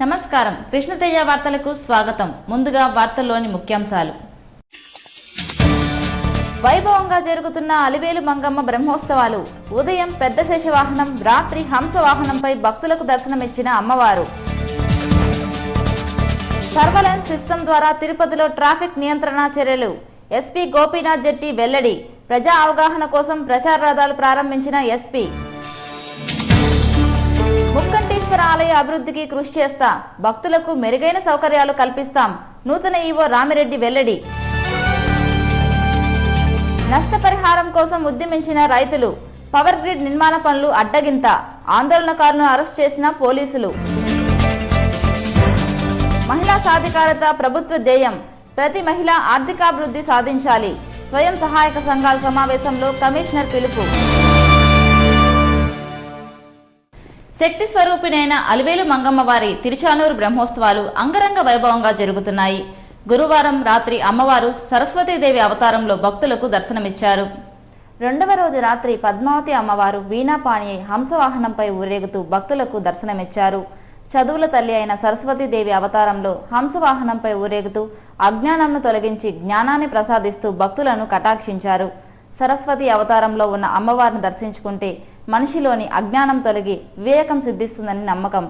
నమస్కారం కృష్ణతేజ వార్తలకు స్వాగతం. ముందుగా వార్తల్లోని ముఖ్యాంశాలు. వైభవంగా జరుగుతున్న అలివేలు మంగమ్మ బ్రహ్మోత్సవాలు. ఉదయం పెద్ద శేషవాహనం, రాత్రి హంస వాహనంపై భక్తులకు దర్శనమిచ్చిన అమ్మవారు. సర్వలెన్స్ సిస్టమ్ ద్వారా తిరుపతిలో ట్రాఫిక్ నియంత్రణ చర్యలు. ఎస్పీ గోపీనాథ్ జెట్టి వెల్లడి. ప్రజా అవగాహన కోసం ప్రచార రథాలు ప్రారంభించిన ఎస్పీ. ముక్కంటేశ్వర ఆలయ అభివృద్ధికి కృషి చేస్తా, భక్తులకు మెరుగైన సౌకర్యాలు కల్పిస్తాం. నూతన ఈవో రామిరెడ్డి వెల్లడి. నష్టపరిహారం కోసం ఉద్యమించిన రైతులు. పవర్ గ్రిడ్ నిర్మాణ పనులు అడ్డగింత. ఆందోళనకారులను అరెస్ట్ చేసిన పోలీసులు. మహిళా సాధికారత ప్రభుత్వ ధ్యేయం. ప్రతి మహిళ ఆర్థికాభివృద్ధి సాధించాలి. స్వయం సహాయక సంఘాల సమావేశంలో కమిషనర్ పిలుపు. శక్తి స్వరూపిణైన అలివేలు మంగమ్మ వారి తిరుచానూరు బ్రహ్మోత్సవాలు అంగరంగ వైభవంగా జరుగుతున్నాయి. గురువారం రాత్రి అమ్మవారు సరస్వతీదేవి అవతారంలో భక్తులకు దర్శనమిచ్చారు. రెండవ రోజు రాత్రి పద్మావతి అమ్మవారు వీణాపాణి హంసవాహనంపై ఊరేగుతూ భక్తులకు దర్శనమిచ్చారు. చదువుల తల్లి అయిన సరస్వతీదేవి అవతారంలో హంసవాహనంపై ఊరేగుతూ అజ్ఞానాన్ని తొలగించి జ్ఞానాన్ని ప్రసాదిస్తూ భక్తులను కటాక్షించారు. సరస్వతి అవతారంలో ఉన్న అమ్మవారిని దర్శించుకుంటే మనిషిలోని అజ్ఞానం తొలగి వివేకం సిద్ధిస్తుందని నమ్మకం.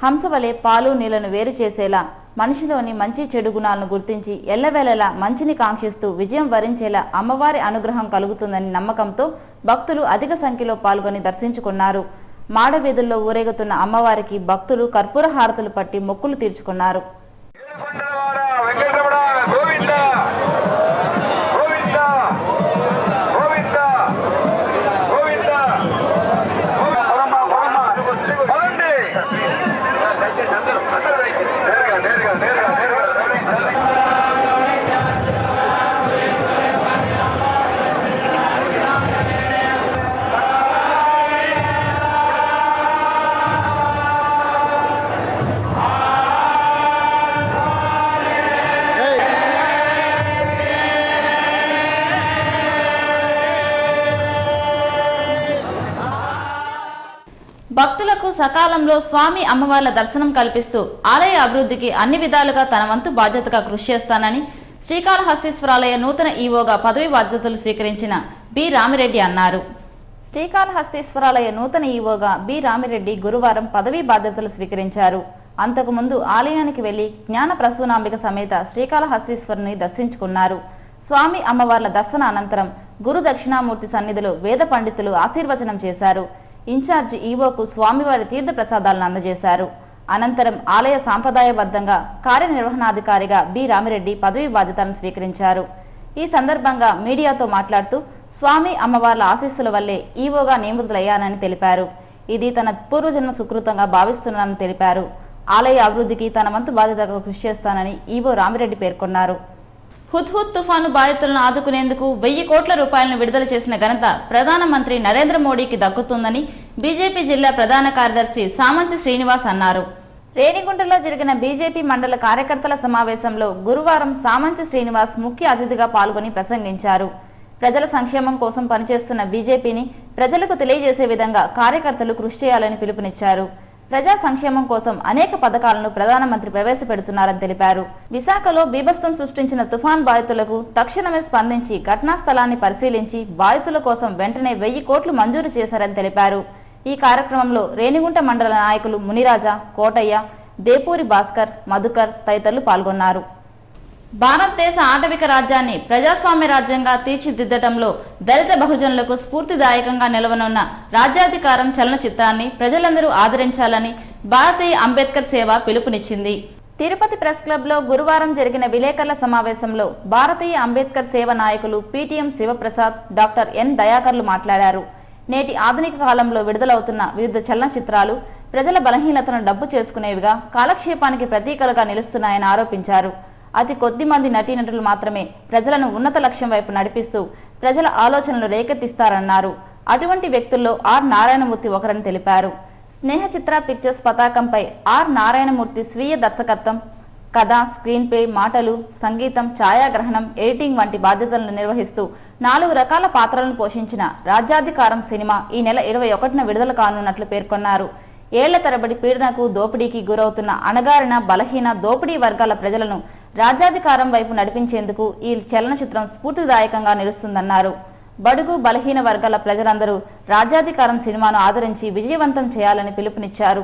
హంస వలె పాలు నీళ్లను వేరు చేసేలా మనిషిలోని మంచి చెడు గుణాలను గుర్తించి ఎల్లవేళలా మంచిని కాంక్షిస్తూ విజయం వరించేలా అమ్మవారి అనుగ్రహం కలుగుతుందని నమ్మకంతో భక్తులు అధిక సంఖ్యలో పాల్గొని దర్శించుకున్నారు. మాడవీధుల్లో ఊరేగుతున్న అమ్మవారికి భక్తులు కర్పూర హారతులు పట్టి మొక్కులు తీర్చుకున్నారు. భక్తులకు సకాలంలో స్వామి అమ్మవార్ల దర్శనం కల్పిస్తూ ఆలయ అభివృద్ధికి అన్ని విధాలుగా తన వంతు బాధ్యతగా కృషి చేస్తానని శ్రీకాళహస్తీశ్వరాలయ నూతన ఈవోగా పదవి బాధ్యతలు స్వీకరించిన బి రామిరెడ్డి అన్నారు. శ్రీకాళహస్తీశ్వరాలయ నూతన ఈవోగా బి రామిరెడ్డి గురువారం పదవీ బాధ్యతలు స్వీకరించారు. అంతకుముందు ఆలయానికి వెళ్లి జ్ఞాన ప్రసూనాంబిక సమేత శ్రీకాళహస్తీశ్వరుని దర్శించుకున్నారు. స్వామి అమ్మవార్ల దర్శన అనంతరం గురు దక్షిణామూర్తి సన్నిధిలో వేద పండితులు ఆశీర్వచనం చేశారు. ఇన్ఛార్జి ఈవోకు స్వామివారి తీర్థ ప్రసాదాలను అందజేశారు. అనంతరం ఆలయ సాంప్రదాయబద్ధంగా కార్యనిర్వహణాధికారిగా బి రామిరెడ్డి పదవి బాధ్యతలను స్వీకరించారు. ఈ సందర్భంగా మీడియాతో మాట్లాడుతూ స్వామి అమ్మవార్ల ఆశీస్సుల వల్లే ఈవోగా నియమితులయ్యానని తెలిపారు. ఇది తన పూర్వజన్మ సుకృతంగా భావిస్తున్నానని తెలిపారు. ఆలయ అభివృద్ధికి తన వంతు బాధ్యతగా కృషి చేస్తానని ఈవో రామిరెడ్డి పేర్కొన్నారు. హుద్హుద్ తుఫాను బాధితులను ఆదుకునేందుకు 1000 కోట్ల రూపాయలను విడుదల చేసిన ఘనత ప్రధానమంత్రి నరేంద్ర మోడీకి దక్కుతుందని బీజేపీ జిల్లా ప్రధాన కార్యదర్శి సామంచి శ్రీనివాస్ అన్నారు. రేణిగుంటలో జరిగిన బీజేపీ మండల కార్యకర్తల సమావేశంలో గురువారం సామంచి శ్రీనివాస్ ముఖ్య అతిథిగా పాల్గొని ప్రసంగించారు. ప్రజల సంక్షేమం కోసం పనిచేస్తున్న బీజేపీని ప్రజలకు తెలియజేసే విధంగా కార్యకర్తలు కృషి చేయాలని పిలుపునిచ్చారు. ప్రజా సంక్షేమం కోసం అనేక పథకాలను ప్రధానమంత్రి ప్రవేశపెడుతున్నారని తెలిపారు. విశాఖలో బీభత్సం సృష్టించిన తుఫాన్ బాధితులకు తక్షణమే స్పందించి ఘటనా స్థలాన్ని పరిశీలించి బాధితుల కోసం వెంటనే 1000 కోట్లు మంజూరు చేశారని తెలిపారు. ఈ కార్యక్రమంలో రేణిగుంట మండల నాయకులు మునిరాజా, కోటయ్య, దేపూరి భాస్కర్, మధుకర్ తదితరులు పాల్గొన్నారు. భారతదేశ ఆటవిక రాజ్యాన్ని ప్రజాస్వామ్య రాజ్యంగా తీర్చిదిద్దటంలో దళిత బహుజనులకు స్ఫూర్తిదాయకంగా నిలవనున్న రాజ్యాధికారం చలనచిత్రాన్ని ప్రజలందరూ ఆదరించాలని భారతీయ అంబేద్కర్ సేవ పిలుపునిచ్చింది. తిరుపతి ప్రెస్ క్లబ్ లో గురువారం జరిగిన విలేకరుల సమావేశంలో భారతీయ అంబేద్కర్ సేవ నాయకులు పిటిఎం శివప్రసాద్, డాక్టర్ ఎన్ దయాకర్లు మాట్లాడారు. నేటి ఆధునిక కాలంలో విడుదలవుతున్న వివిధ చలనచిత్రాలు ప్రజల బలహీనతను డబ్బు చేసుకునేవిగా కాలక్షేపానికి ప్రతీకలుగా నిలుస్తున్నాయని ఆరోపించారు. అతి కొద్ది మంది నటీనటులు మాత్రమే ప్రజలను ఉన్నత లక్ష్యం వైపు నడిపిస్తూ ప్రజల ఆలోచనలు రేకెత్తిస్తారన్నారు. అటువంటి వ్యక్తుల్లో ఆర్ నారాయణమూర్తి ఒకరని తెలిపారు. స్నేహ చిత్ర పిక్చర్స్ పతాకంపై ఆర్ నారాయణమూర్తి స్వీయ దర్శకత్వం, కథ, స్క్రీన్ ప్లే, మాటలు, సంగీతం, ఛాయాగ్రహణం, ఎడిటింగ్ వంటి బాధ్యతలను నిర్వహిస్తూ 4 రకాల పాత్రలను పోషించిన రాజ్యాధికారం సినిమా ఈ నెల 21న విడుదల కానున్నట్లు పేర్కొన్నారు. ఏళ్ల తరబడి పీడనకు దోపిడీకి గురవుతున్న అణగారిన బలహీన దోపిడీ వర్గాల ప్రజలను రాజ్యాధికారం వైపు నడిపించేందుకు ఈ చలనచిత్రం స్ఫూర్తిదాయకంగా నిలుస్తుందన్నారు. బడుగు బలహీన వర్గాల ప్రజలందరూ రాజ్యాధికారం సినిమాను ఆదరించి విజయవంతం చేయాలని పిలుపునిచ్చారు.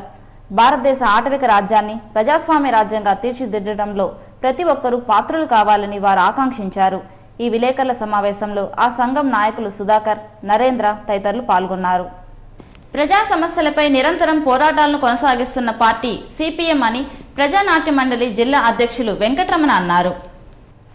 భారతదేశ ఆటవిక రాజ్యాన్ని ప్రజాస్వామ్య రాజ్యంగా తీర్చిదిద్దడంలో ప్రతి ఒక్కరూ పాత్రలు కావాలని వారు ఆకాంక్షించారు. ఈ విలేకరుల సమావేశంలో ఆ సంఘం నాయకులు సుధాకర్, నరేంద్ర తదితరులు పాల్గొన్నారు. ప్రజా సమస్యలపై నిరంతరం పోరాటాలను కొనసాగిస్తున్న పార్టీ సిపిఎం అని ప్రజానాట్య మండలి జిల్లా అధ్యక్షులు వెంకటరమణ అన్నారు.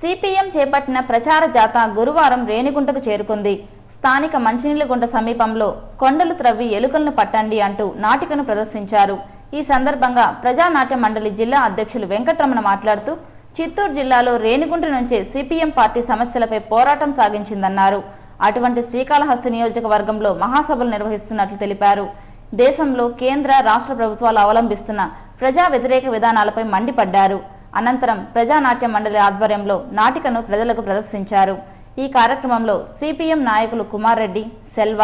సిపిఎం చేపట్టిన ప్రచార జాథా గురువారం రేణిగుంటకు చేరుకుంది. స్థానిక మంచినీళ్లగుంట సమీపంలో కొండలు త్రవ్వి ఎలుకలను పట్టండి అంటూ నాటికను ప్రదర్శించారు. ఈ సందర్భంగా ప్రజానాట్య మండలి జిల్లా అధ్యక్షులు వెంకటరమణ మాట్లాడుతూ చిత్తూరు జిల్లాలో రేణిగుంట నుంచే సిపిఎం పార్టీ సమస్యలపై పోరాటం సాగించిందన్నారు. అటువంటి శ్రీకాళహస్తి నియోజకవర్గంలో మహాసభలు నిర్వహిస్తున్నట్లు తెలిపారు. దేశంలో కేంద్ర రాష్ట్ర ప్రభుత్వాలు అవలంబిస్తున్న ప్రజా వ్యతిరేక విధానాలపై మండిపడ్డారు. అనంతరం ప్రజానాట్య మండలి ఆధ్వర్యంలో నాటికను ప్రజలకు ప్రదర్శించారు. ఈ కార్యక్రమంలో సిపిఎం నాయకులు కుమార్ రెడ్డి, సెల్వ,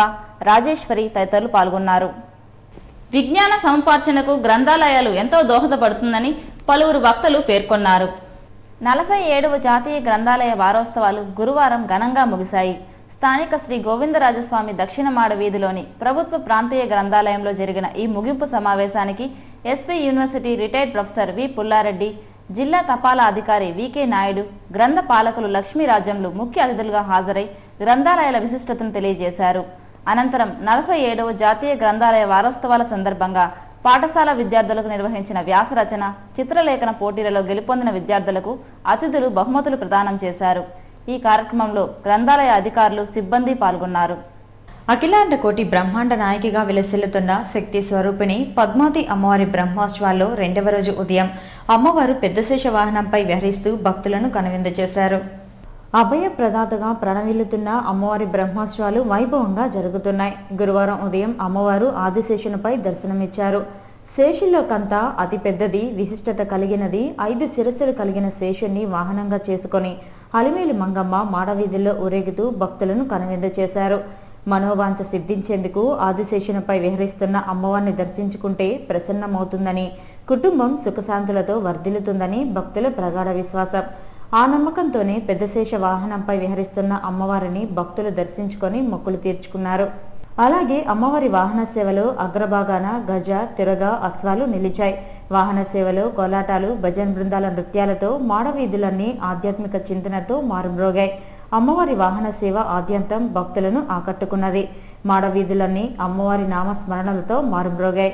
రాజేశ్వరి తదితరులు పాల్గొన్నారు. విజ్ఞాన సముపార్జనకు గ్రంథాలయాలు ఎంతో దోహదపడుతుందని పలువురు వక్తలు పేర్కొన్నారు. 47వ జాతీయ గ్రంథాలయ వారోత్సవాలు గురువారం ఘనంగా ముగిశాయి. స్థానిక శ్రీ గోవిందరాజస్వామి దక్షిణ మాడ వీధిలోని ప్రభుత్వ ప్రాంతీయ గ్రంథాలయంలో జరిగిన ఈ ముగింపు సమావేశానికి SP university retired professor V Pulla Reddy, జిల్లా తపాలా అధికారి వికే నాయుడు, గ్రంథ పాలకులు లక్ష్మీరాజ్యంలు ముఖ్య అతిథులుగా హాజరై గ్రంథాలయాల విశిష్టతను తెలియజేశారు. అనంతరం 47వ జాతీయ గ్రంథాలయ వారోత్సవాల సందర్భంగా పాఠశాల విద్యార్థులకు నిర్వహించిన వ్యాసరచన, చిత్రలేఖన పోటీలలో గెలుపొందిన విద్యార్థులకు అతిథులు బహుమతులు ప్రదానం చేశారు. ఈ కార్యక్రమంలో గ్రంథాలయ అధికారులు, సిబ్బంది పాల్గొన్నారు. అఖిలాండ కోటి బ్రహ్మాండ నాయకిగా విలసిల్లుతున్న శక్తి స్వరూపిణి పద్మావతి అమ్మవారి బ్రహ్మోత్సవాల్లో 2వ రోజు ఉదయం అమ్మవారు పెద్దశేష వాహనంపై విహరిస్తూ భక్తులను కనువిందు చేశారు. అభయ ప్రదాతగా ప్రణవిల్లుతున్న అమ్మవారి బ్రహ్మోత్సవాలు వైభవంగా జరుగుతున్నాయి. గురువారం ఉదయం అమ్మవారు ఆదిశేషునిపై దర్శనమిచ్చారు. శేషుల్లో కంతా అతి పెద్దది, విశిష్టత కలిగినది 5 శిరస్సులు కలిగిన శేషుణ్ణి వాహనంగా చేసుకుని అలిమేలి మంగమ్మ మాడవీధుల్లో ఊరేగుతూ భక్తులను కనువిందు చేశారు. మనోవాంఛ సిద్ధించేందుకు ఆదిశేషునిపై విహరిస్తున్న అమ్మవారిని దర్శించుకుంటే ప్రసన్నమవుతుందని, కుటుంబం సుఖశాంతులతో వర్ధిల్లుతుందని భక్తుల ప్రగాఢ విశ్వాసం. ఆ నమ్మకంతోనే పెద్దశేష వాహనంపై విహరిస్తున్న అమ్మవారిని భక్తులు దర్శించుకొని మొక్కులు తీర్చుకున్నారు. అలాగే అమ్మవారి వాహన సేవలో అగ్రభాగాన గజ, తిరగ, అశ్వాలు నిలిచాయి. వాహన సేవలో కోలాటాలు, భజన్ బృందాల నృత్యాలతో మాడవీధులన్నీ ఆధ్యాత్మిక చింతనతో మారుమ్రోగాయి. అమ్మవారి వాహన సేవ ఆద్యంతం భక్తులను ఆకట్టుకున్నది. మాడవీధులన్నీ అమ్మవారి నామస్మరణలతో మారుమ్రోగాయి.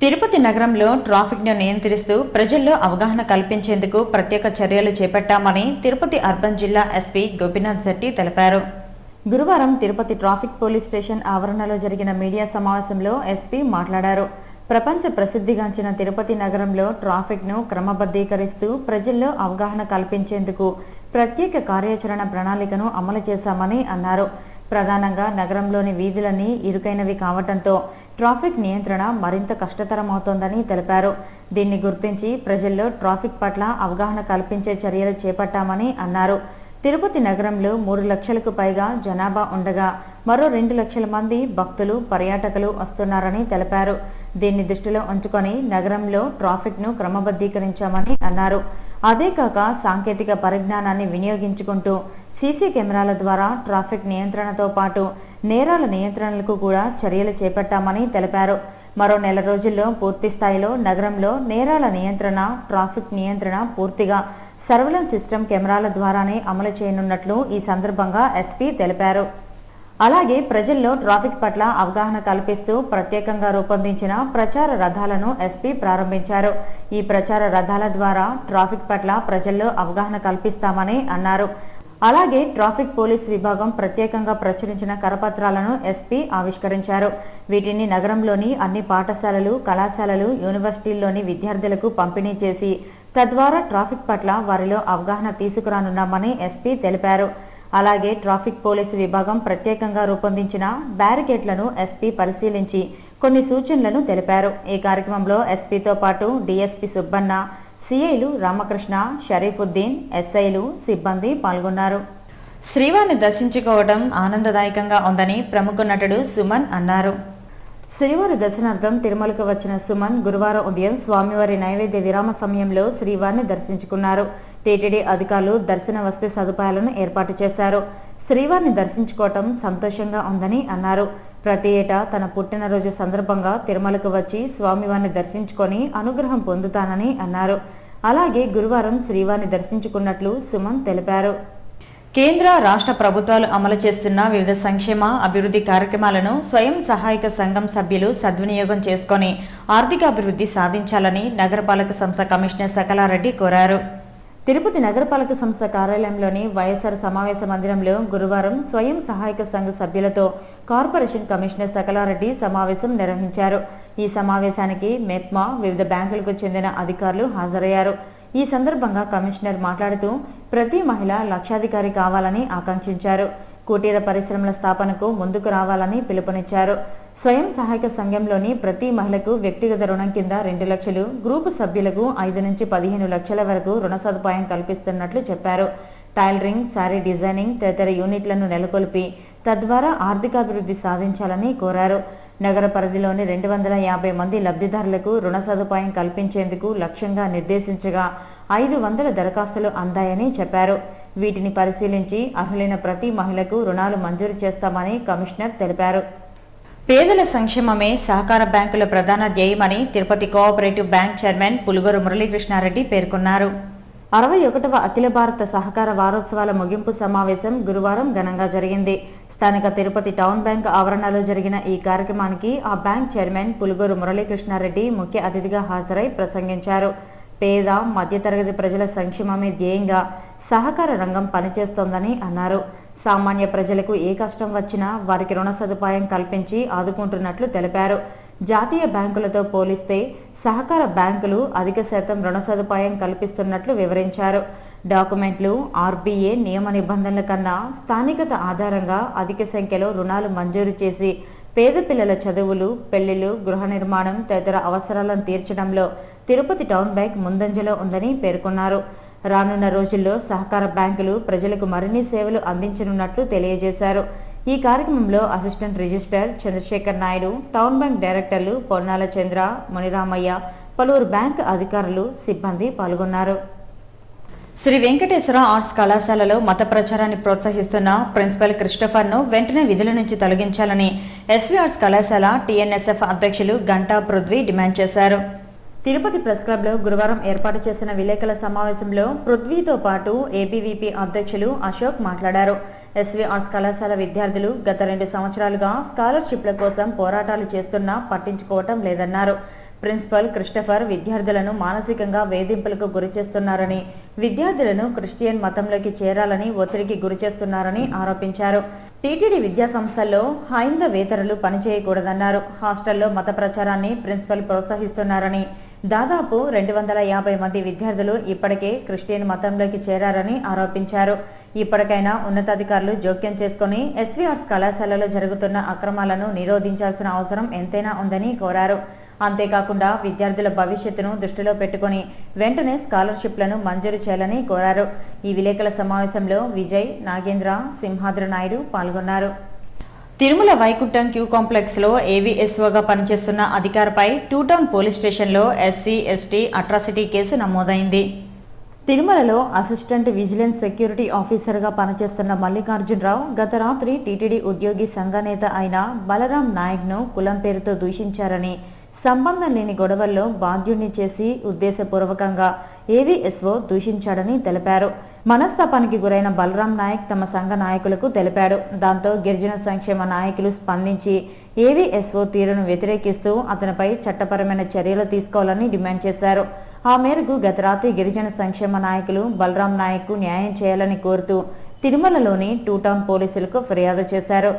తిరుపతి నగరంలో ట్రాఫిక్ను నియంత్రిస్తూ ప్రజల్లో అవగాహన కల్పించేందుకు ప్రత్యేక చర్యలు చేపట్టామని తిరుపతి అర్బన్ జిల్లా ఎస్పీ గోపీనాథ్ శెట్టి తెలిపారు. గురువారం తిరుపతి ట్రాఫిక్ పోలీస్ స్టేషన్ ఆవరణలో జరిగిన మీడియా సమావేశంలో ఎస్పీ మాట్లాడారు. ప్రపంచ ప్రసిద్ధిగాంచిన తిరుపతి నగరంలో ట్రాఫిక్ను క్రమబద్ధీకరిస్తూ ప్రజల్లో అవగాహన కల్పించేందుకు ప్రత్యేక కార్యాచరణ ప్రణాళికను అమలు చేశామని అన్నారు. ప్రధానంగా నగరంలోని వీధులన్నీ ఇరుకైనవి కావడంతో ట్రాఫిక్ నియంత్రణ మరింత కష్టతరమవుతోందని తెలిపారు. దీన్ని గుర్తించి ప్రజల్లో ట్రాఫిక్ పట్ల అవగాహన కల్పించే చర్యలు చేపట్టామని అన్నారు. తిరుపతి నగరంలో 3 లక్షలకు పైగా జనాభా ఉండగా మరో 2 లక్షల మంది భక్తులు, పర్యాటకులు వస్తున్నారని తెలిపారు. దీన్ని దృష్టిలో ఉంచుకొని నగరంలో ట్రాఫిక్ ను క్రమబద్ధీకరించామని అన్నారు. అదే కాక సాంకేతిక పరిజ్ఞానాన్ని వినియోగించుకుంటూ సీసీ కెమెరాల ద్వారా ట్రాఫిక్ నియంత్రణతో పాటు నేరాల నియంత్రణలకు కూడా చర్యలు చేపట్టామని తెలిపారు. మరో నెల రోజుల్లో పూర్తి స్థాయిలో నగరంలో నేరాల నియంత్రణ, ట్రాఫిక్ నియంత్రణ పూర్తిగా సర్వేలెన్స్ సిస్టమ్ కెమెరాల ద్వారానే అమలు చేయనున్నట్లు ఈ సందర్భంగా ఎస్పీ తెలిపారు. అలాగే ప్రజల్లో ట్రాఫిక్ పట్ల అవగాహన కల్పిస్తూ ప్రత్యేకంగా రూపొందించిన ప్రచార రథాలను ఎస్పీ ప్రారంభించారు. ఈ ప్రచార రథాల ద్వారా ట్రాఫిక్ పట్ల ప్రజల్లో అవగాహన కల్పిస్తామని అన్నారు. అలాగే ట్రాఫిక్ పోలీస్ విభాగం ప్రత్యేకంగా ప్రచురించిన కరపత్రాలను ఎస్పీ ఆవిష్కరించారు. వీటిని నగరంలోని అన్ని పాఠశాలలు, కళాశాలలు, యూనివర్సిటీల్లోని విద్యార్థులకు పంపిణీ చేసి తద్వారా ట్రాఫిక్ పట్ల వారిలో అవగాహన తీసుకురానున్నామని ఎస్పీ తెలిపారు. అలాగే ట్రాఫిక్ పోలీసు విభాగం ప్రత్యేకంగా రూపొందించిన బ్యారికేడ్లను ఎస్పీ పరిశీలించి కొన్ని సూచనలను తెలిపారు. ఈ కార్యక్రమంలో ఎస్పీతో పాటు డీఎస్పీ సుబ్బన్న, సిఐలు రామకృష్ణ, షరీఫుద్దీన్, ఎస్ఐలు, సిబ్బంది పాల్గొన్నారు. శ్రీవారిని దర్శించుకోవడం ఆనందదాయకంగా ఉందని ప్రముఖ నటుడు సుమన్ అన్నారు. శ్రీవారి దర్శనార్థం తిరుమలకు వచ్చిన సుమన్ గురువారం ఉదయం స్వామివారి నైవేద్య విరామ సమయంలో శ్రీవారిని దర్శించుకున్నారు. టీటీడీ అధికారులు దర్శన వసతి సదుపాయాలను ఏర్పాటు చేశారు. శ్రీవారిని దర్శించుకోవటం సంతోషంగా ఉందని అన్నారు. ప్రతి ఏటా తన పుట్టినరోజు సందర్భంగా తిరుమలకు వచ్చి స్వామివారిని దర్శించుకొని అనుగ్రహం పొందుతానని అన్నారు. అలాగే గురువారం శ్రీవారిని దర్శించుకున్నట్లు సుమన్ తెలిపారు. కేంద్ర, రాష్ట్ర ప్రభుత్వాలు అమలు చేస్తున్న వివిధ సంక్షేమ, అభివృద్ధి కార్యక్రమాలను స్వయం సహాయక సంఘం సభ్యులు సద్వినియోగం చేసుకుని ఆర్థికాభివృద్ధి సాధించాలని నగరపాలక సంస్థ కమిషనర్ సకలారెడ్డి కోరారు. తిరుపతి నగరపాలక సంస్థ కార్యాలయంలోని వైఎస్ఆర్ సమావేశ మందిరంలో గురువారం స్వయం సహాయక సంఘ సభ్యులతో కార్పొరేషన్ కమిషనర్ సకలారెడ్డి సమావేశం నిర్వహించారు. ఈ సమావేశానికి మెప్మా, వివిధ బ్యాంకులకు చెందిన అధికారులు హాజరయ్యారు. ఈ సందర్భంగా కమిషనర్ మాట్లాడుతూ ప్రతి మహిళ లక్షాధికారి కావాలని ఆకాంక్షించారు. కుటీర పరిశ్రమల స్థాపనకు ముందుకు రావాలని పిలుపునిచ్చారు. స్వయం సహాయక సంఘంలోని ప్రతి మహిళకు వ్యక్తిగత రుణం కింద 2 లక్షలు, గ్రూపు సభ్యులకు 5 నుంచి 15 లక్షల వరకు రుణ సదుపాయం కల్పిస్తున్నట్లు చెప్పారు. టైలరింగ్, శారీ డిజైనింగ్ తదితర యూనిట్లను నెలకొల్పి తద్వారా ఆర్థికాభివృద్ధి సాధించాలని కోరారు. నగర పరిధిలోని 250 మంది లబ్ధిదారులకు రుణ సదుపాయం కల్పించేందుకు లక్ష్యంగా నిర్దేశించగా 500 దరఖాస్తులు అందాయని చెప్పారు. వీటిని పరిశీలించి అర్హులైన ప్రతి మహిళకు రుణాలు మంజూరు చేస్తామని కమిషనర్ తెలిపారు. పేదల సంక్షేమమే సహకార బ్యాంకుల ప్రధాన ధ్యేయమని Tirupati cooperative bank chairman Pulugoru Muralikrishnareddy పేర్కొన్నారు. 61వ అఖిల భారత సహకార వారోత్సవాల ముగింపు సమావేశం గురువారం ఘనంగా జరిగింది. స్థానిక తిరుపతి టౌన్ బ్యాంక్ ఆవరణలో జరిగిన ఈ కార్యక్రమానికి ఆ బ్యాంక్ చైర్మన్ పులుగోరు మురళీకృష్ణారెడ్డి ముఖ్య అతిథిగా హాజరై ప్రసంగించారు. పేద, మధ్యతరగతి ప్రజల సంక్షేమమే ధ్యేయంగా సహకార రంగం పనిచేస్తోందని అన్నారు. సామాన్య ప్రజలకు ఏ కష్టం వచ్చినా వారికి రుణ సదుపాయం కల్పించి ఆదుకుంటున్నట్లు తెలిపారు. జాతీయ బ్యాంకులతో పోలిస్తే సహకార బ్యాంకులు అధిక శాతం రుణ సదుపాయం కల్పిస్తున్నట్లు వివరించారు. డాక్యుమెంట్లు, ఆర్బీఏ నియమ నిబంధనల కన్నా స్థానికత ఆధారంగా అధిక సంఖ్యలో రుణాలు మంజూరు చేసి పేద పిల్లల చదువులు, పెళ్లిళ్లు, గృహ నిర్మాణం తదితర అవసరాలను తీర్చడంలో తిరుపతి టౌన్ బ్యాంక్ ముందంజలో ఉందని పేర్కొన్నారు. రానున్న రోజుల్లో సహకార బ్యాంకులు ప్రజలకు మరిన్ని సేవలు అందించనున్నట్లు తెలియజేశారు. ఈ కార్యక్రమంలో assistant registrar Chandrasekhar Naidu, town bank డైరెక్టర్లు పొన్నాల చంద్ర, మునిరామయ్య, పలువురు బ్యాంకు అధికారులు, సిబ్బంది పాల్గొన్నారు. శ్రీ వెంకటేశ్వర ఆర్ట్స్ కళాశాలలో మత ప్రచారాన్ని ప్రోత్సహిస్తున్న ప్రిన్సిపల్ క్రిస్టఫర్ను వెంటనే విధుల నుంచి తొలగించాలని ఎస్వి ఆర్ట్స్ కళాశాల టీఎన్ఎస్ఎఫ్ అధ్యక్షులు గంటా పృథ్వీ డిమాండ్ చేశారు. తిరుపతి ప్రెస్ క్లబ్లో గురువారం ఏర్పాటు చేసిన విలేకరుల సమావేశంలో పృథ్వీతో పాటు ఏబీవీపీ అధ్యక్షులు అశోక్ మాట్లాడారు. ఎస్వి ఆర్ట్స్ కళాశాల విద్యార్థులు గత 2 సంవత్సరాలుగా స్కాలర్షిప్ల కోసం పోరాటాలు చేస్తున్నా పట్టించుకోవటం లేదన్నారు. ప్రిన్సిపల్ క్రిస్టఫర్ విద్యార్థులను మానసికంగా వేధింపులకు గురిచేస్తున్నారని, విద్యార్థులను క్రిస్టియన్ మతంలోకి చేరాలని ఒత్తిడికి గురిచేస్తున్నారని ఆరోపించారు. టీటీడీ విద్యా సంస్థల్లో హైందవేతరులు పనిచేయకూడదన్నారు. హాస్టల్లో మత ప్రచారాన్ని ప్రిన్సిపల్ ప్రోత్సహిస్తున్నారని, దాదాపు 250 మంది విద్యార్థులు ఇప్పటికే క్రిస్టియన్ మతంలోకి చేరారని ఆరోపించారు. ఇప్పటికైనా ఉన్నతాధికారులు జోక్యం చేసుకుని ఎస్వి ఆర్ట్స్ కళాశాలలో జరుగుతున్న అక్రమాలను నిరోధించాల్సిన అవసరం ఎంతైనా ఉందని కోరారు. అంతేకాకుండా విద్యార్థుల భవిష్యత్తును దృష్టిలో పెట్టుకుని వెంటనే స్కాలర్షిప్లను మంజూరు చేయాలని కోరారు. ఈ విలేకరుల సమావేశంలో విజయ్, నాగేంద్ర, సింహాద్రి నాయుడు పాల్గొన్నారు. తిరుమల వైకుంఠం క్యూ కాంప్లెక్స్లో ఏవీఎస్ఓగా పనిచేస్తున్న అధికారిపై టూ టౌన్ పోలీస్ స్టేషన్లో SC/ST అట్రాసిటీ కేసు నమోదైంది. తిరుమలలో అసిస్టెంట్ విజిలెన్స్ సెక్యూరిటీ ఆఫీసర్గా పనిచేస్తున్న మల్లికార్జునరావు గత రాత్రి టీటీడీ ఉద్యోగి సంఘ నేత అయిన బలరాం నాయక్ను కులం పేరుతో దూషించారని, సంబంధం లేని గొడవల్లో బాధ్యుణ్ణి చేసి ఉద్దేశపూర్వకంగా ఏవీఎస్ఓ దూషించాడని తెలిపారు. మనస్తాపానికి గురైన బలరాం నాయక్ తమ సంఘ నాయకులకు తెలిపాడు. దాంతో గిరిజన సంక్షేమ నాయకులు స్పందించి ఏవీఎస్ఓ తీరును వ్యతిరేకిస్తూ అతనిపై చట్టపరమైన చర్యలు తీసుకోవాలని డిమాండ్ చేశారు. ఆ మేరకు గత రాత్రి గిరిజన సంక్షేమ నాయకులు బలరాం నాయక్ న్యాయం చేయాలని కోరుతూ తిరుమలలోని టూ టౌన్ పోలీసులకు ఫిర్యాదు చేశారు.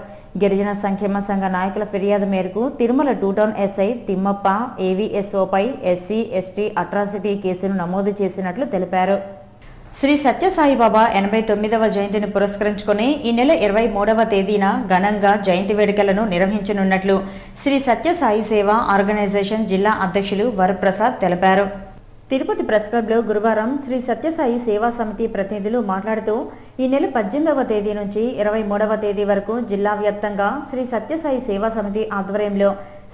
గిరిజన సంక్షేమ సంఘ నాయకుల ఫిర్యాదు మేరకు Tirumala two town SI Thimmappa ఏవీఎస్ఓపై SC/ST అట్రాసిటీ కేసును నమోదు చేసినట్లు తెలిపారు. శ్రీ సత్యసాయిబాబా 89వ జయంతిని పురస్కరించుకుని ఈ నెల 23వ తేదీన ఘనంగా జయంతి వేడుకలను నిర్వహించనున్నట్లు శ్రీ సత్యసాయి సేవ ఆర్గనైజేషన్ జిల్లా అధ్యక్షులు వరప్రసాద్ తెలిపారు. తిరుపతి ప్రెస్ క్లబ్లో గురువారం శ్రీ సత్యసాయి సేవా సమితి ప్రతినిధులు మాట్లాడుతూ ఈ నెల 18వ తేదీ నుంచి 23వ తేదీ వరకు జిల్లా వ్యాప్తంగా శ్రీ సత్యసాయి సేవా సమితి ఆధ్వర్యంలో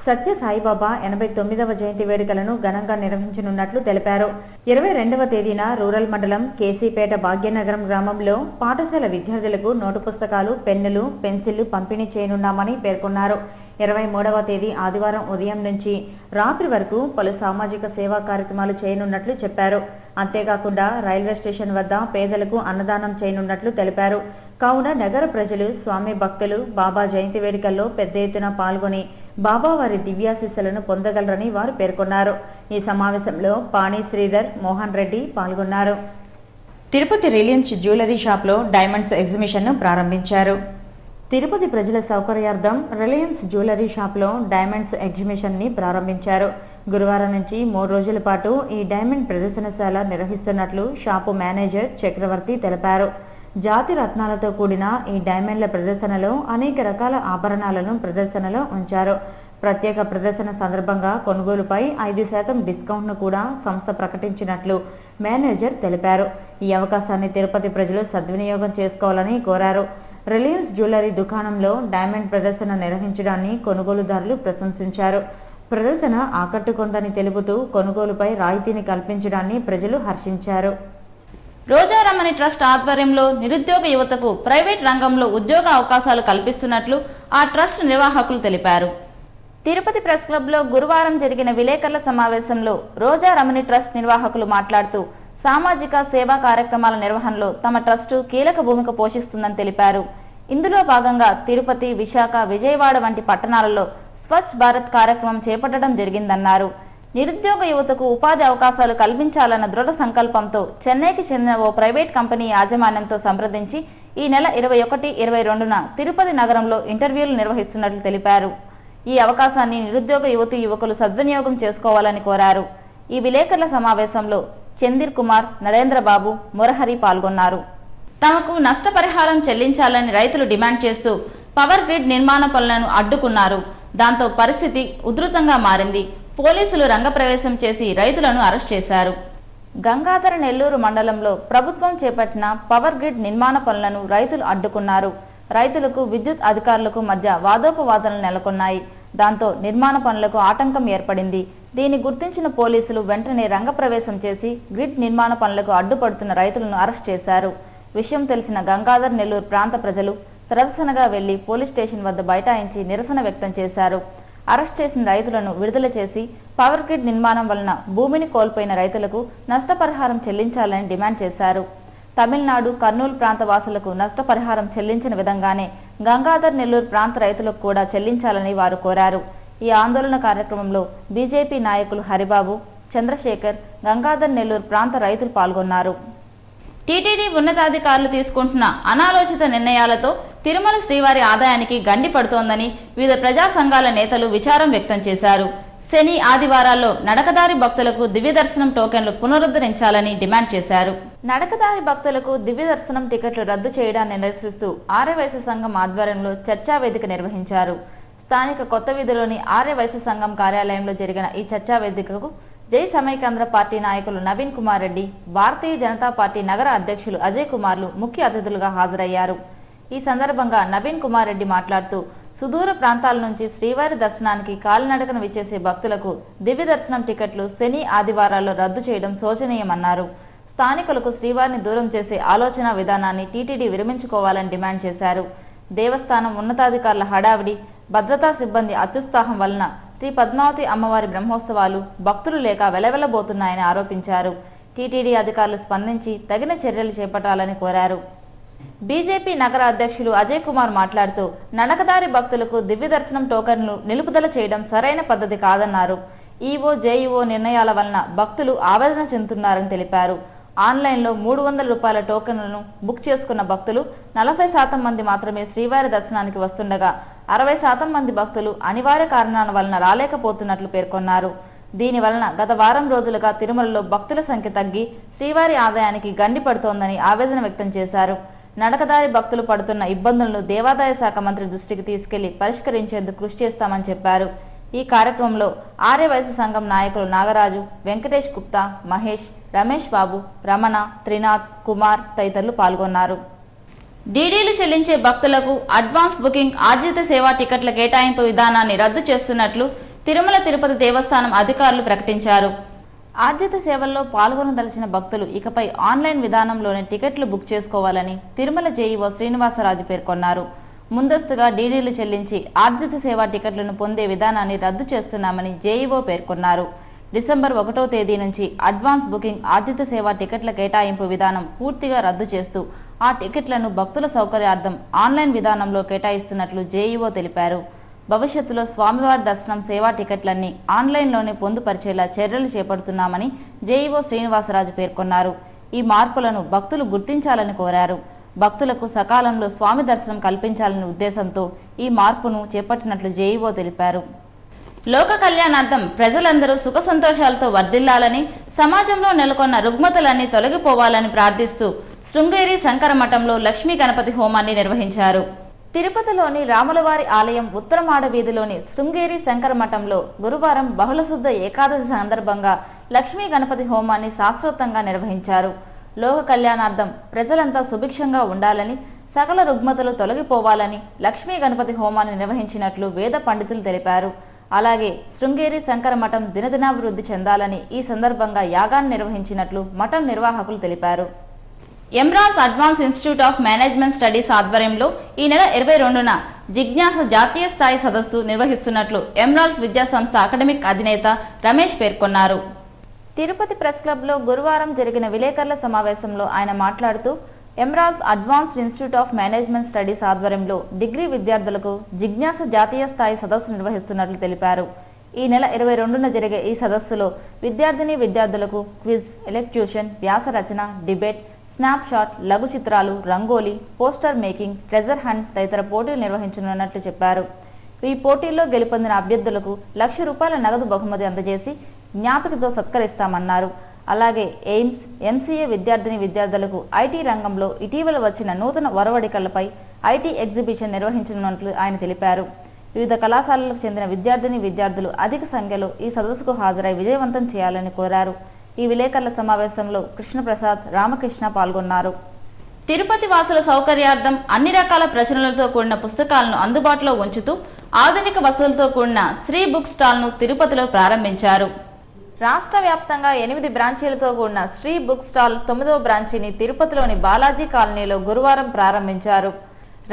సత్యసాయిబాబా 89వ జయంతి వేడుకలను ఘనంగా నిర్వహించనున్నట్లు తెలిపారు. 22వ తేదీన రూరల్ మండలం కేసీపేట భాగ్యనగరం గ్రామంలో పాఠశాల విద్యార్థులకు నోటు పుస్తకాలు, పెన్నులు, పెన్సిళ్లు పంపిణీ చేయనున్నామని పేర్కొన్నారు. 23వ తేదీ ఆదివారం ఉదయం నుంచి రాత్రి వరకు పలు సామాజిక సేవా కార్యక్రమాలు చేయనున్నట్లు చెప్పారు. అంతేకాకుండా రైల్వే స్టేషన్ వద్ద పేదలకు అన్నదానం చేయనున్నట్లు తెలిపారు. కావున నగర ప్రజలు, స్వామి భక్తులు బాబా జయంతి వేడుకల్లో పెద్ద ఎత్తున పాల్గొని బాబా వారి దివ్యాశీస్సులను పొందగలరని వారు పేర్కొన్నారు. ఈ సమావేశంలో పాణి శ్రీధర్, మోహన్ రెడ్డి పాల్గొన్నారు. తిరుపతి రిలయన్స్ జ్యువెలరీ షాప్లో డైమండ్స్ ఎగ్జిబిషన్ను ప్రారంభించారు. తిరుపతి ప్రజల సౌకర్యార్థం రిలయన్స్ జ్యువెలరీ షాప్లో డైమండ్స్ ఎగ్జిబిషన్ ని ప్రారంభించారు. గురువారం నుంచి 3 రోజుల పాటు ఈ డైమండ్ ప్రదర్శనశాల నిర్వహిస్తున్నట్లు షాపు మేనేజర్ చక్రవర్తి తెలిపారు. జాతి రత్నాలతో కూడిన ఈ డైమండ్ల ప్రదర్శనలో అనేక రకాల ఆభరణాలను ప్రదర్శనలో ఉంచారు. ప్రత్యేక ప్రదర్శన సందర్భంగా కొనుగోలుపై 5% డిస్కౌంట్ను కూడా సంస్థ ప్రకటించినట్లు మేనేజర్ తెలిపారు. ఈ అవకాశాన్ని తిరుపతి ప్రజలు సద్వినియోగం చేసుకోవాలని కోరారు. రిలయన్స్ జ్యువెలరీ దుకాణంలో డైమండ్ ప్రదర్శన నిర్వహించడాన్ని కొనుగోలుదారులు ప్రశంసించారు. ప్రదర్శన ఆకట్టుకుందని తెలుపుతూ కొనుగోలుపై రాయితీని కల్పించడాన్ని ప్రజలు హర్షించారు. రోజారమణి ట్రస్ట్ ఆధ్వర్యంలో నిరుద్యోగ యువతకు ప్రైవేట్ రంగంలో ఉద్యోగ అవకాశాలు కల్పిస్తున్నట్లు ఆ ట్రస్ట్ నిర్వాహకులు తెలిపారు. తిరుపతి ప్రెస్ క్లబ్లో గురువారం జరిగిన విలేకరుల సమావేశంలో రోజారమణి ట్రస్ట్ నిర్వాహకులు మాట్లాడుతూ సామాజిక సేవా కార్యక్రమాల నిర్వహణలో తమ ట్రస్టు కీలక భూమిక పోషిస్తుందని తెలిపారు. ఇందులో భాగంగా తిరుపతి, విశాఖ, విజయవాడ వంటి పట్టణాలలో స్వచ్ఛ భారత్ కార్యక్రమం చేపట్టడం జరిగిందన్నారు. నిరుద్యోగ యువతకు ఉపాధి అవకాశాలు కల్పించాలన్న దృఢ సంకల్పంతో చెన్నైకి చెందిన ఓ ప్రైవేట్ కంపెనీ యాజమాన్యంతో సంప్రదించి ఈ నెల 21, 22న తిరుపతి నగరంలో ఇంటర్వ్యూలు నిర్వహిస్తున్నట్లు తెలిపారు. ఈ అవకాశాన్ని నిరుద్యోగ యువతీ యువకులు సద్వినియోగం చేసుకోవాలని కోరారు. ఈ విలేకరుల సమావేశంలో చందిర్ కుమార్, నరేంద్రబాబు, మురహరి పాల్గొన్నారు. తమకు నష్టపరిహారం చెల్లించాలని రైతులు డిమాండ్ చేస్తూ పవర్ గ్రిడ్ నిర్మాణ పనులను అడ్డుకున్నారు. దాంతో పరిస్థితి ఉధృతంగా మారింది. పోలీసులు రంగప్రవేశం చేసి రైతులను అరెస్ట్ చేశారు. గంగాధర నెల్లూరు మండలంలో ప్రభుత్వం చేపట్టిన పవర్ గ్రిడ్ నిర్మాణ పనులను రైతులు అడ్డుకున్నారు. రైతులకు, విద్యుత్ అధికారులకు మధ్య వాదోపవాదనలు నెలకొన్నాయి. దాంతో నిర్మాణ పనులకు ఆటంకం ఏర్పడింది. దీన్ని గుర్తించిన పోలీసులు వెంటనే రంగప్రవేశం చేసి గ్రిడ్ నిర్మాణ పనులకు అడ్డుపడుతున్న రైతులను అరెస్ట్ చేశారు. విషయం తెలిసిన గంగాధర నెల్లూరు ప్రాంత ప్రజలు ప్రదర్శనగా వెళ్లి పోలీస్ స్టేషన్ వద్ద బైఠాయించి నిరసన వ్యక్తం చేశారు. అరెస్ట్ చేసిన రైతులను విడుదల చేసి పవర్ గ్రిడ్ నిర్మాణం వలన భూమిని కోల్పోయిన రైతులకు నష్టపరిహారం చెల్లించాలని డిమాండ్ చేశారు. తమిళనాడు, కర్నూలు ప్రాంత వాసులకు నష్టపరిహారం చెల్లించిన విధంగానే గంగాధర నెల్లూరు ప్రాంత రైతులకు కూడా చెల్లించాలని వారు కోరారు. ఈ ఆందోళన కార్యక్రమంలో బీజేపీ నాయకులు హరిబాబు, చంద్రశేఖర్, గంగాధర నెల్లూరు ప్రాంత రైతులు పాల్గొన్నారు. టీటీడీ ఉన్నతాధికారులు తీసుకుంటున్న అనాలోచిత నిర్ణయాలతో తిరుమల శ్రీవారి ఆదాయానికి గండి పడుతోందని వివిధ ప్రజా సంఘాల నేతలు విచారం వ్యక్తం చేశారు. శని, ఆదివారాల్లో నడకదారి భక్తులకు దివ్య దర్శనం టోకెన్లు పునరుద్ధరించాలని డిమాండ్ చేశారు. నడకదారి భక్తులకు దివ్య దర్శనం టికెట్లు రద్దు చేయడాన్ని నిరసిస్తూ ఆర్యవైశ్య సంఘం ఆధ్వర్యంలో చర్చా వేదిక నిర్వహించారు. స్థానిక కొత్త వీధిలోని ఆర్య వైశ్య సంఘం కార్యాలయంలో జరిగిన ఈ చర్చా వేదికకు జై సమైక్యాంధ్ర పార్టీ నాయకులు నవీన్ కుమార్ రెడ్డి, భారతీయ జనతా పార్టీ నగర అధ్యక్షులు అజయ్ కుమార్లు ముఖ్య అతిథులుగా హాజరయ్యారు. ఈ సందర్భంగా నవీన్ కుమార్ రెడ్డి మాట్లాడుతూ సుదూర ప్రాంతాల నుంచి శ్రీవారి దర్శనానికి కాలినడకన విచ్చేసే భక్తులకు దివ్య దర్శనం టికెట్లు శని, ఆదివారాల్లో రద్దు చేయడం శోచనీయమన్నారు. స్థానికులకు శ్రీవారిని దూరం చేసే ఆలోచన విధానాన్ని టీటీడీ విరమించుకోవాలని డిమాండ్ చేశారు. దేవస్థానం ఉన్నతాధికారుల హడావిడి, భద్రతా సిబ్బంది అత్యుత్సాహం వలన శ్రీ పద్మావతి అమ్మవారి బ్రహ్మోత్సవాలు భక్తులు లేక వెలవెలబోతున్నాయని ఆరోపించారు. టీటీడీ అధికారులు స్పందించి తగిన చర్యలు చేపట్టాలని కోరారు. బీజేపీ నగర అధ్యక్షులు అజయ్ కుమార్ మాట్లాడుతూ నడకదారి భక్తులకు దివ్య దర్శనం టోకన్లు నిలుపుదల చేయడం సరైన పద్ధతి కాదన్నారు. ఈవో, జేఈఓ నిర్ణయాల వలన భక్తులు ఆవేదన చెందుతున్నారని తెలిపారు. ఆన్లైన్లో 300 రూపాయల టోకన్లను బుక్ చేసుకున్న భక్తులు 40% మంది మాత్రమే శ్రీవారి దర్శనానికి వస్తుండగా 60% మంది భక్తులు అనివార్య కారణాల వలన రాలేకపోతున్నట్లు పేర్కొన్నారు. దీని వలన గత వారం రోజులుగా తిరుమలలో భక్తుల సంఖ్య తగ్గి శ్రీవారి ఆదాయానికి గండి పడుతోందని ఆవేదన వ్యక్తం చేశారు. నడకదారి భక్తులు పడుతున్న ఇబ్బందులను దేవాదాయ శాఖ మంత్రి దృష్టికి తీసుకెళ్లి పరిష్కరించేందుకు కృషి చేస్తామని చెప్పారు. ఈ కార్యక్రమంలో ఆర్య వైశ్య సంఘం నాయకులు నాగరాజు, వెంకటేష్ గుప్తా, మహేష్, రమేష్ బాబు, రమణ, త్రినాథ్, కుమార్ తదితరులు పాల్గొన్నారు. డీడీలు చెల్లించే భక్తులకు అడ్వాన్స్ బుకింగ్, ఆర్జిత సేవా టికెట్ల కేటాయింపు విధానాన్ని రద్దు చేస్తున్నట్లు తిరుమల తిరుపతి దేవస్థానం అధికారులు ప్రకటించారు. ఆర్జిత సేవల్లో పాల్గొనదలిచిన భక్తులు ఇకపై ఆన్లైన్ విధానంలోనే టికెట్లు బుక్ చేసుకోవాలని తిరుమల జేఈఓ శ్రీనివాసరాజు పేర్కొన్నారు. ముందస్తుగా డీడీలు చెల్లించి ఆర్జిత సేవా టికెట్లను పొందే విధానాన్ని రద్దు చేస్తున్నామని జేఈఓ పేర్కొన్నారు. డిసెంబర్ 1వ తేదీ నుంచి అడ్వాన్స్ బుకింగ్, ఆర్జిత సేవా టికెట్ల కేటాయింపు విధానం పూర్తిగా రద్దు చేస్తూ ఆ టికెట్లను భక్తుల సౌకర్యార్థం ఆన్లైన్ విధానంలో కేటాయిస్తున్నట్లు జేఈఓ తెలిపారు. భవిష్యత్తులో స్వామివారి దర్శనం సేవా టికెట్లన్నీ ఆన్లైన్లోనే పొందుపరిచేలా చర్యలు చేపడుతున్నామని జేఈఓ శ్రీనివాసరాజు పేర్కొన్నారు. ఈ మార్పులను భక్తులు గుర్తించాలని కోరారు. భక్తులకు సకాలంలో స్వామి దర్శనం కల్పించాలనే ఉద్దేశంతో ఈ మార్పును చేపట్టినట్లు జేఈఓ తెలిపారు. లోక కళ్యాణార్థం ప్రజలందరూ సుఖ సంతోషాలతో వర్ధిల్లాలని, సమాజంలో నెలకొన్న రుగ్మతలన్నీ తొలగిపోవాలని ప్రార్థిస్తూ శృంగేరి శంకర మఠంలో లక్ష్మీ గణపతి హోమాన్ని నిర్వహించారు. తిరుపతిలోని రాములవారి ఆలయం ఉత్తరమాడ వీధిలోని శృంగేరి శంకర మఠంలో గురువారం బహుళశుద్ధ ఏకాదశి సందర్భంగా లక్ష్మీ గణపతి హోమాన్ని శాస్త్రోక్తంగా నిర్వహించారు. లోక కళ్యాణార్థం ప్రజలంతా సుభిక్షంగా ఉండాలని, సకల రుగ్మతలు తొలగిపోవాలని లక్ష్మీ గణపతి హోమాన్ని నిర్వహించినట్లు వేద పండితులు తెలిపారు. అలాగే శృంగేరి శంకర మఠం దినదినాభివృద్ధి చెందాలని ఈ సందర్భంగా యాగాన్ని నిర్వహించినట్లు మఠం నిర్వాహకులు తెలిపారు. Emeralds advance institute of management studies ఆధ్వర్యంలో ఈ నెల 22న జిజ్ఞాస జాతీయ స్థాయి సదస్సు నిర్వహిస్తున్నట్లు ఎమ్రాల్స్ విద్యా సంస్థ అకాడమిక్ అధినేత రమేష్ పేర్కొన్నారు. తిరుపతి ప్రెస్ క్లబ్లో గురువారం జరిగిన విలేకరుల సమావేశంలో ఆయన మాట్లాడుతూ emeralds advanced institute of management studies ఆధ్వర్యంలో డిగ్రీ విద్యార్థులకు జిజ్ఞాస జాతీయ స్థాయి సదస్సు నిర్వహిస్తున్నట్లు తెలిపారు. ఈ నెల 22న జరిగే ఈ సదస్సులో విద్యార్థులకు క్విజ్, ఎలక్ట్యూషన్, వ్యాస రచన, డిబేట్, స్నాప్ షాట్, లఘు చిత్రాలు, rangoli, poster making, treasure hunt తదితర పోటీలు నిర్వహించనున్నట్లు చెప్పారు. ఈ పోటీల్లో గెలుపొందిన అభ్యర్థులకు ₹1,00,000 నగదు బహుమతి అందజేసి జ్ఞాపికతో సత్కరిస్తామన్నారు. అలాగే ఎయిమ్స్, ఎంసీఏ విద్యార్థులకు ఐటీ రంగంలో ఇటీవల వచ్చిన నూతన ఒరవడికలపై ఐటీ ఎగ్జిబిషన్ నిర్వహించనున్నట్లు ఆయన తెలిపారు. వివిధ కళాశాలలకు చెందిన విద్యార్థులు అధిక సంఖ్యలో ఈ సదస్సుకు హాజరై విజయవంతం చేయాలని కోరారు. ఈ విలేకరుల సమావేశంలో కృష్ణప్రసాద్, రామకృష్ణ పాల్గొన్నారు. తిరుపతి వాసుల సౌకర్యార్థం అన్ని రకాల ప్రచురణలతో కూడిన పుస్తకాలను అందుబాటులో ఉంచుతూ ఆధునిక వసతులతో కూడిన శ్రీ బుక్ స్టాల్ను తిరుపతిలో ప్రారంభించారు. రాష్ట్ర వ్యాప్తంగా 8 బ్రాంచీలతో కూడిన శ్రీ బుక్ స్టాల్ 9వ బ్రాంచీని తిరుపతిలోని బాలాజీ కాలనీలో గురువారం ప్రారంభించారు.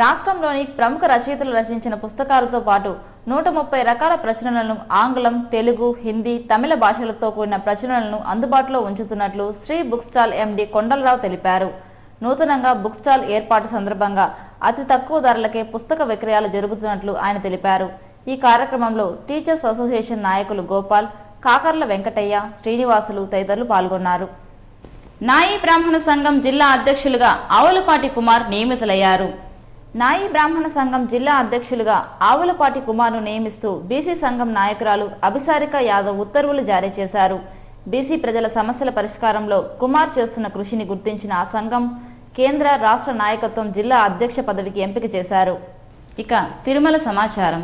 రాష్ట్రంలోని ప్రముఖ రచయితలు రచించిన పుస్తకాలతో పాటు 130 రకాల ప్రచురణలను ఆంగ్లం, తెలుగు, హిందీ, తమిళ భాషలతో కూడిన ప్రచురణలను అందుబాటులో ఉంచుతున్నట్లు Sri book stall MD Kondalarao తెలిపారు. నూతనంగా బుక్ స్టాల్ ఏర్పాటు సందర్భంగా అతి తక్కువ ధరలకే పుస్తక విక్రయాలు జరుగుతున్నట్లు ఆయన తెలిపారు. ఈ కార్యక్రమంలో టీచర్స్ అసోసియేషన్ నాయకులు గోపాల్, కాకర్ల వెంకటయ్య, శ్రీనివాసులు తదితరులు పాల్గొన్నారు. నాయి బ్రాహ్మణ సంఘం జిల్లా అధ్యక్షులుగా ఆవులపాటి కుమార్ నియమితులయ్యారు. నాయి బ్రాహ్మణ సంఘం జిల్లా అధ్యక్షులుగా ఆవులపాటి కుమార్ను నియమిస్తూ బీసీ సంఘం నాయకురాలు అభిసారిక యాదవ్ ఉత్తర్వులు జారీ చేశారు. బీసీ ప్రజల సమస్యల పరిష్కారంలో కుమార్ చేస్తున్న కృషిని గుర్తించిన ఆ సంఘం కేంద్ర, రాష్ట్ర నాయకత్వం జిల్లా అధ్యక్ష పదవికి ఎంపిక చేశారు. ఇక తిరుమల సమాచారం.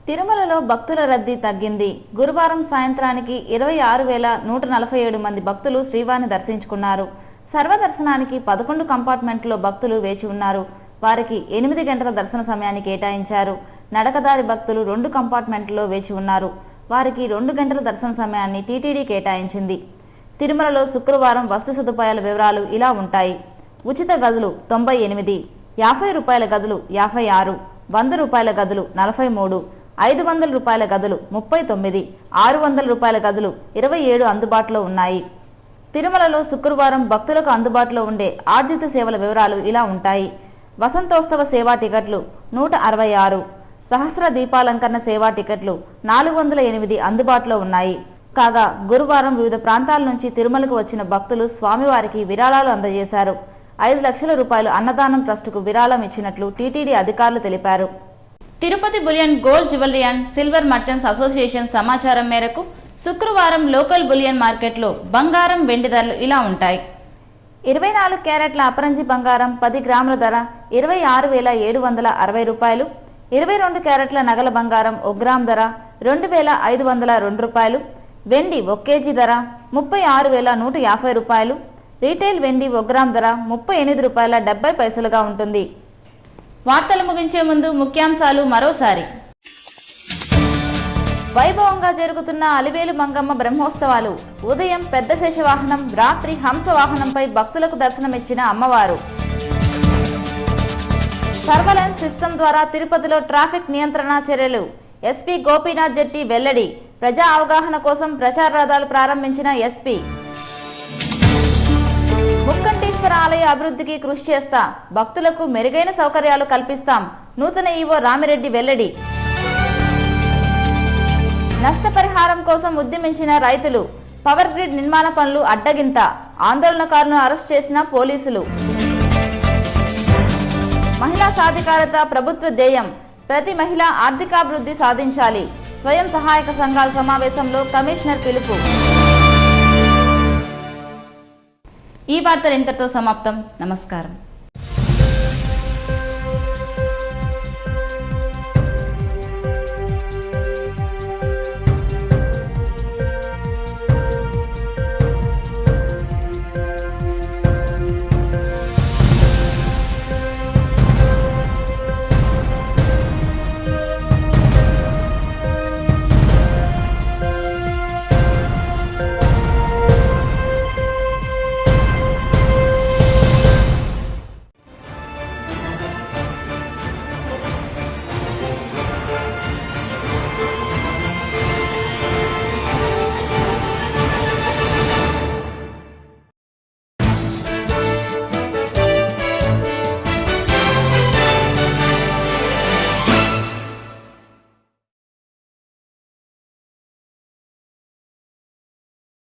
తిరుమలలో భక్తుల రద్దీ తగ్గింది. గురువారం సాయంత్రానికి 26,147 మంది భక్తులు శ్రీవారిని దర్శించుకున్నారు. సర్వదర్శనానికి 11 కంపార్ట్మెంట్లో భక్తులు వేచి ఉన్నారు. వారికి 8 గంటల దర్శన సమయాన్ని కేటాయించారు. నడకదారి భక్తులు 2 కంపార్ట్మెంట్లో వేచి ఉన్నారు. వారికి 2 గంటల దర్శన సమయాన్ని టీటీడీ కేటాయించింది. తిరుమలలో శుక్రవారం వసతి సదుపాయాల వివరాలు ఇలా ఉంటాయి. ఉచిత గదులు 98, 50 రూపాయల గదులు 56, 100 రూపాయల గదులు 43, 500 రూపాయల గదులు 39, 600 రూపాయల గదులు 27 అందుబాటులో ఉన్నాయి. తిరుమలలో శుక్రవారం భక్తులకు అందుబాటులో ఉండే ఆర్జిత సేవల వివరాలు ఇలా ఉంటాయి. వసంతోత్సవ సేవా టికెట్లు 166, సహస్ర దీపాలంకరణ సేవా టికెట్లు 408 అందుబాటులో ఉన్నాయి. కాగా గురువారం వివిధ ప్రాంతాల నుంచి తిరుమలకు వచ్చిన భక్తులు స్వామివారికి విరాళాలు అందజేశారు. 5 లక్షల రూపాయలు అన్నదానం ట్రస్టుకు విరాళం ఇచ్చినట్లు టీటీడీ అధికారులు తెలిపారు. Tirupati bullion gold jewellery and silver merchants association సమాచారం మేరకు శుక్రవారం లోకల్ బులియన్ మార్కెట్లో బంగారం వెండి ధరలు ఇలా ఉంటాయి. 24 క్యారెట్ల అపరంజి బంగారం 10 గ్రాముల ధర 26,760 రూపాయలు. 22 క్యారెట్ల నగల బంగారం 1 గ్రామ్ ధర 2,502 రూపాయలు. వెండి 1 కేజీ ధర 36,150 రూపాయలు. రీటైల్ వెండి 1 గ్రామ్ ధర 38 రూపాయల 70 పైసలుగా ఉంటుంది. వార్తలు ముగించే ముందు ముఖ్యాంశాలు మరోసారి. వైభవంగా జరుగుతున్న అలివేలు మంగమ్మ బ్రహ్మోత్సవాలు. ఉదయం పెద్ద శేషవాహనం, రాత్రి హంస వాహనంపై భక్తులకు దర్శనమిచ్చిన అమ్మవారు. సర్వలెన్స్ సిస్టమ్ ద్వారా తిరుపతిలో ట్రాఫిక్ నియంత్రణ చర్యలు. ఎస్పీ గోపీనాథ్ జెట్టి వెల్లడి. ప్రజా అవగాహన కోసం ప్రచార రథాలు ప్రారంభించిన ఎస్పీ. ముక్కంటేశ్వర ఆలయ అభివృద్ధికి కృషి చేస్తా, భక్తులకు మెరుగైన సౌకర్యాలు కల్పిస్తాం. నూతన ఈవో రామిరెడ్డి వెల్లడి. నష్టపరిహారం కోసం ఉద్యమించిన రైతులు. పవర్ గ్రిడ్ నిర్మాణ పనులు అడ్డగింత. ఆందోళనకారులను అరెస్ట్ చేసిన పోలీసులు. మహిళా సాధికారత ప్రభుత్వ ధ్యేయం. ప్రతి మహిళ ఆర్థికాభివృద్ధి సాధించాలి. స్వయం సహాయక సంఘాల సమావేశంలో కమిషనర్ పిలుపు. ఈ వార్తలు ఇంతటితో సమాప్తం. నమస్కారం.